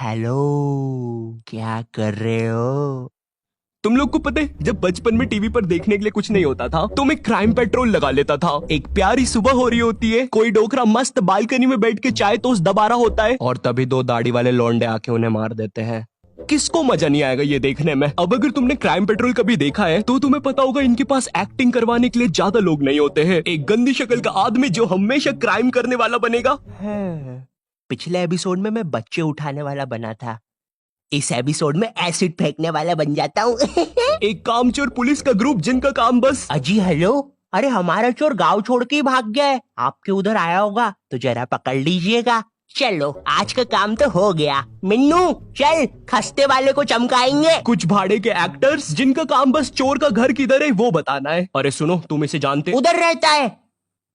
Hello, क्या कर रहे हो? तुम लोग को पता है, जब बचपन में टीवी पर देखने के लिए कुछ नहीं होता था तो मैं क्राइम पेट्रोल लगा लेता था। एक प्यारी सुबह हो रही होती है, कोई डोकरा मस्त बालकनी में बैठ के चाय टोस्ट दबा रहा होता है और तभी दो दाढ़ी वाले लौंडे आके उन्हें मार देते हैं। किसको मजा नहीं आएगा ये देखने में? अब अगर तुमने क्राइम पेट्रोल कभी देखा है तो तुम्हें पता होगा इनके पास एक्टिंग करवाने के लिए ज्यादा लोग नहीं होते हैं। एक गंदी शक्ल का आदमी जो हमेशा क्राइम करने वाला बनेगा। पिछले एपिसोड में मैं बच्चे उठाने वाला बना था, इस एपिसोड में एसिड फेंकने वाला बन जाता हूँ। एक कामचोर पुलिस का ग्रुप जिनका काम बस। अजी हेलो, अरे हमारा चोर गांव छोड़ के ही भाग गया है, आपके उधर आया होगा तो जरा पकड़ लीजिएगा। चलो आज का काम तो हो गया। मिन्नू चल, खस्ते वाले को चमकाएंगे। कुछ भाड़े के एक्टर्स जिनका काम बस चोर का घर किधर है वो बताना है। अरे सुनो, तुम इसे जानते? उधर रहता है,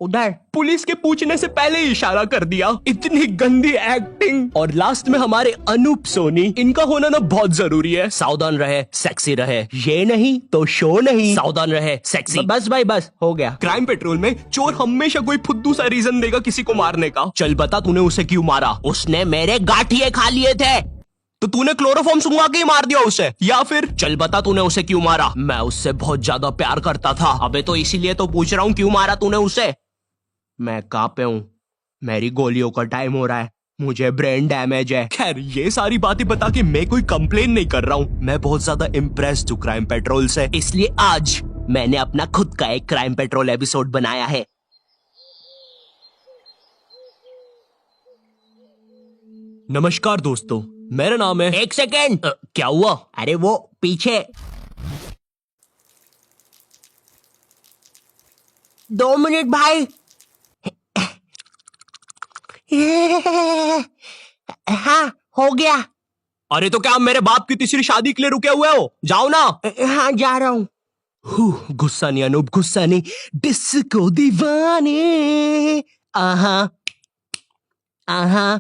उधर। पुलिस के पूछने से पहले ही इशारा कर दिया। इतनी गंदी एक्टिंग। और लास्ट में हमारे अनूप सोनी, इनका होना ना बहुत जरूरी है। सावधान रहे, सेक्सी रहे। ये नहीं तो शो नहीं। सावधान रहे, सेक्सी। बस भाई बस, हो गया। क्राइम पेट्रोल में चोर हमेशा कोई फुद्दू सा रीजन देगा किसी को मारने का। चल बता, तूने उसे क्यों मारा? उसने मेरे गाठिए खा लिए थे। तो तूने क्लोरोफॉर्म सुंघा के ही मार दिया उसे, या फिर? चल बता, तूने उसे क्यों मारा? मैं उससे बहुत ज्यादा प्यार करता था। अबे तो इसीलिए तो पूछ रहा हूँ, क्यों मारा तूने उसे? मैं कहाँ पे हूँ? मेरी गोलियों का टाइम हो रहा है, मुझे ब्रेन डैमेज है। खैर, ये सारी बातें बता के मैं कोई कंप्लेन नहीं कर रहा हूँ। मैं बहुत ज्यादा इम्प्रेस्ड हूँ क्राइम पेट्रोल से, इसलिए आज मैंने अपना खुद का एक क्राइम पेट्रोल एपिसोड बनाया है। नमस्कार दोस्तों, मेरा नाम है। एक सेकेंड, क्या हुआ? अरे वो पीछे 2 मिनट भाई। हाँ हो गया। अरे तो क्या मेरे बाप की तीसरी शादी के लिए रुके हुए हो? जाओ ना। हाँ जा रहा हूँ। गुस्सा नहीं अनूप, गुस्सा नहीं। डिस्को दीवाने। आहा आहा।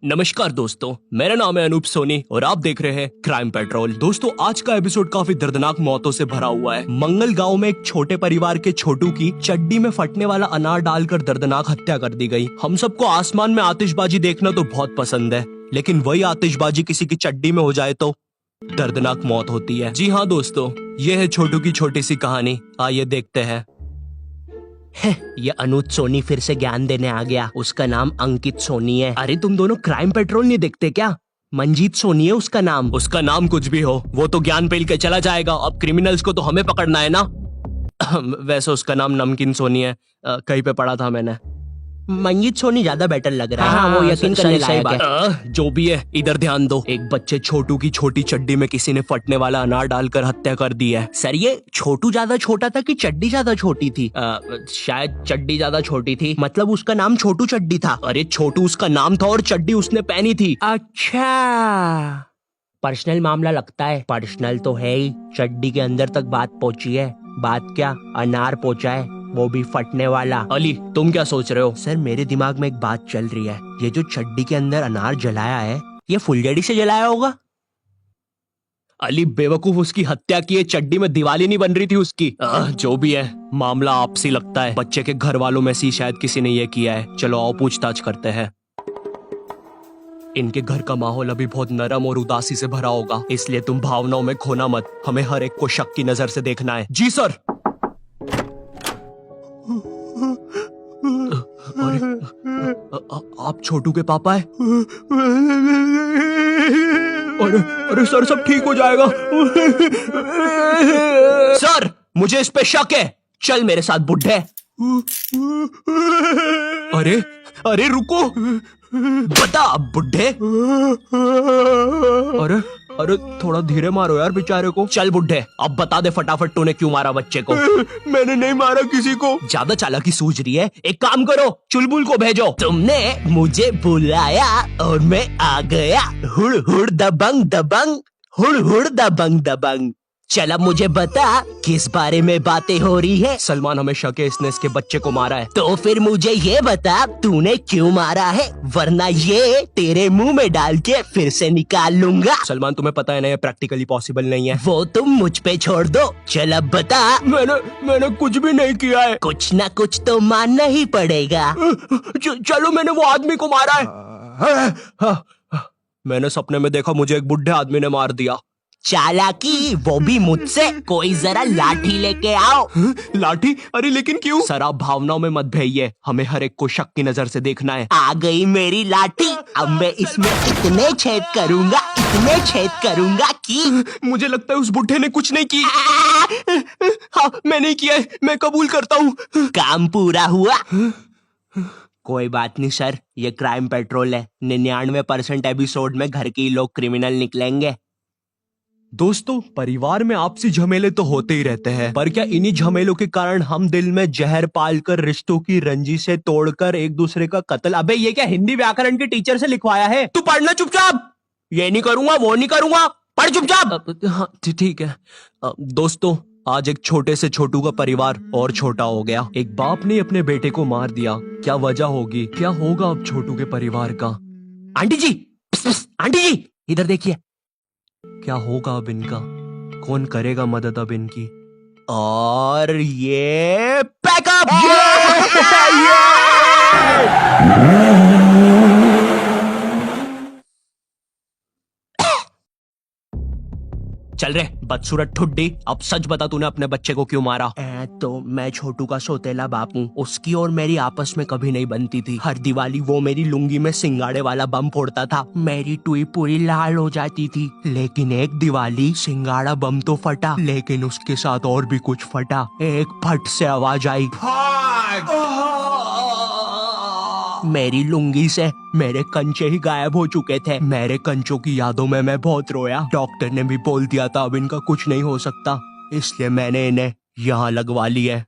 नमस्कार दोस्तों, मेरा नाम है अनूप सोनी और आप देख रहे हैं क्राइम पेट्रोल। दोस्तों, आज का एपिसोड काफी दर्दनाक मौतों से भरा हुआ है। मंगल गांव में एक छोटे परिवार के छोटू की चड्डी में फटने वाला अनार डालकर दर्दनाक हत्या कर दी गई। हम सबको आसमान में आतिशबाजी देखना तो बहुत पसंद है, लेकिन वही आतिशबाजी किसी की चड्डी में हो जाए तो दर्दनाक मौत होती है। जी हाँ दोस्तों, ये है छोटू की छोटी सी कहानी। आइए देखते हैं। ये अनुज सोनी फिर से ज्ञान देने आ गया। उसका नाम अंकित सोनी है। अरे तुम दोनों क्राइम पेट्रोल नहीं देखते क्या? मंजीत सोनी है उसका नाम। उसका नाम कुछ भी हो, वो तो ज्ञान पेल के चला जाएगा। अब क्रिमिनल्स को तो हमें पकड़ना है ना। वैसे उसका नाम नमकीन सोनी है, कहीं पे पढ़ा था मैंने। मंजीत सोनी ज्यादा बेटर लग रहा है। हाँ, वो यकीन करने लायक है। जो भी है, इधर ध्यान दो। एक बच्चे छोटू की छोटी चड्डी में किसी ने फटने वाला अनार डालकर हत्या कर दी है। सर ये छोटू ज्यादा छोटा था कि चड्डी ज्यादा छोटी थी? शायद चड्डी ज्यादा छोटी थी। मतलब उसका नाम छोटू चड्डी था? अरे छोटू उसका नाम था और चड्डी उसने पहनी थी। अच्छा, पर्सनल मामला लगता है। पर्सनल तो है ही, चड्डी के अंदर तक बात पहुंची है। बात क्या, अनार पहुंचा है, वो भी फटने वाला। अली, तुम क्या सोच रहे हो? सर मेरे दिमाग में एक बात चल रही है। ये जो चड्डी के अंदर अनार जलाया है, ये फुलझड़ी से जलाया होगा? अली बेवकूफ, उसकी हत्या की चड्डी में दिवाली नहीं बन रही थी उसकी। जो भी है, मामला आपसी लगता है। बच्चे के घर वालों में से शायद किसी ने ये किया है। चलो आओ पूछताछ करते हैं। इनके घर का माहौल अभी बहुत नरम और उदासी से भरा होगा, इसलिए तुम भावनाओं में खोना मत। हमें हर एक को शक की नजर से देखना है। जी सर। अरे आप छोटू के पापा है? अरे सर, सब ठीक हो जाएगा। सर, मुझे इस पे शक है। चल मेरे साथ बुड्ढे। अरे रुको, बता बुड्ढे। अरे थोड़ा धीरे मारो यार बेचारे को। चल बुड्ढे, अब बता दे फटाफट, तूने क्यों मारा बच्चे को? मैंने नहीं मारा किसी को। ज्यादा चालाकी सूझ रही है। एक काम करो, चुलबुल को भेजो। तुमने मुझे बुलाया और मैं आ गया। हुड़ हुड़ दबंग दबंग, हुड़ हुड़ दबंग दबंग। चल अब मुझे बता, किस बारे में बातें हो रही है? सलमान, हमें शक है इसने इसके बच्चे को मारा है। तो फिर मुझे ये बता, तूने क्यों मारा है? वरना ये तेरे मुंह में डाल के फिर से निकाल लूंगा। सलमान, तुम्हें पता है ना ये प्रैक्टिकली पॉसिबल नहीं है। वो तुम मुझ पे छोड़ दो। चल अब बता। मैंने कुछ भी नहीं किया है। कुछ ना कुछ तो मानना ही पड़ेगा। चलो, मैंने वो आदमी को मारा है। मैंने सपने में देखा मुझे एक बुढ़े आदमी ने मार दिया। चालाकी, वो भी मुझसे। कोई जरा लाठी लेके आओ। लाठी? अरे लेकिन क्यों? सर आप भावनाओं में मत भैया, हमें हर एक को शक की नजर से देखना है। आ गई मेरी लाठी। अब मैं इसमें इतने छेद करूंगा कि मुझे लगता है उस बुढ़े ने कुछ नहीं की। हाँ मैं नहीं किया है, मैं कबूल करता हूँ। काम पूरा हुआ। कोई बात नहीं सर, ये क्राइम पेट्रोल है। 99% एपिसोड में घर के ही लोग क्रिमिनल निकलेंगे। दोस्तों परिवार में आपसी झमेले तो होते ही रहते हैं, पर क्या इन्हीं झमेलों के कारण हम दिल में जहर पालकर रिश्तों की रंजिशें तोड़कर एक दूसरे का कत्ल। अबे ये क्या हिंदी व्याकरण के टीचर से लिखवाया है? तू पढ़ना चुपचाप। ये नहीं करूंगा, वो नहीं करूंगा, पढ़ चुपचाप। हाँ ठीक है। दोस्तों आज एक छोटे से छोटू का परिवार और छोटा हो गया। एक बाप ने अपने बेटे को मार दिया। क्या वजह होगी? क्या होगा अब छोटू के परिवार का? आंटी जी, आंटी जी इधर देखिए। क्या होगा अब इनका? कौन करेगा मदद अब इनकी? और ये पैकअप। चल रे बदसूरत ठुड्डी, अब सच बता तूने अपने बच्चे को क्यों मारा? तो मैं छोटू का सौतेला बाप हूँ। उसकी और मेरी आपस में कभी नहीं बनती थी। हर दिवाली वो मेरी लुंगी में सिंगाड़े वाला बम फोड़ता था। मेरी टुई पूरी लाल हो जाती थी। लेकिन एक दिवाली सिंगाड़ा बम तो फटा, लेकिन उसके साथ और भी कुछ फटा। एक फट से आवाज आई, मेरी लुंगी से मेरे कंचे ही गायब हो चुके थे। मेरे कंचों की यादों में मैं बहुत रोया। डॉक्टर ने भी बोल दिया था अब इनका कुछ नहीं हो सकता, इसलिए मैंने इन्हें यहाँ लगवा लिया।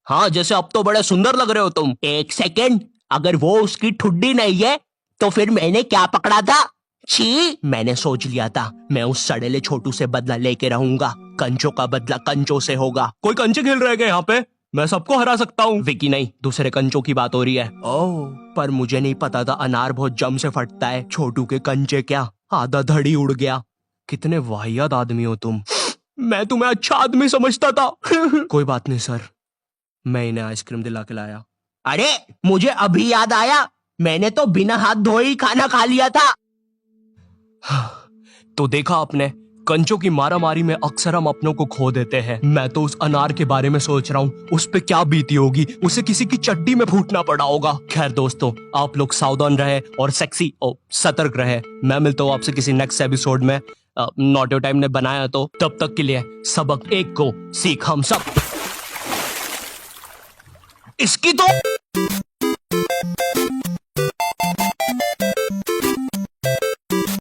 हाँ जैसे अब तो बड़े सुंदर लग रहे हो तुम। एक सेकेंड, अगर वो उसकी ठुड्डी नहीं है तो फिर मैंने क्या पकड़ा था? छी, मैंने सोच लिया था मैं उस सड़ेले छोटू से बदला लेके रहूंगा। कंचों का बदला कंचों से होगा। कोई कंचे खेल रहे हैं यहाँ पे? मैं सबको हरा सकता हूँ। विकी नहीं, दूसरे कंचों की बात हो रही है। ओह, पर मुझे नहीं पता था अनार बहुत जम से फटता है। छोटू के कंचे क्या, आधा धड़ी उड़ गया। कितने वाहियात आदमी हो तुम। मैं तुम्हें अच्छा आदमी समझता था। कोई बात नहीं सर, मैं इन्हें आइसक्रीम दिला के लाया। अरे मुझे अभी याद आया, मैंने तो बिना हाथ धोए ही खाना खा लिया था। तो देखा आपने, कंचों की मारामारी में अक्सर हम अपनों को खो देते हैं। मैं तो उस अनार के बारे में सोच रहा हूँ, उस पे क्या बीती होगी। उसे किसी की चड्डी में फूटना पड़ा होगा। खैर दोस्तों, आप लोग सावधान रहे और सेक्सी और सतर्क रहे। मैं मिलता हूँ आपसे किसी नेक्स्ट एपिसोड में। नॉट टाइम ने बनाया तो तब तक के लिए सबक एक को सीख हम सब। इसकी तो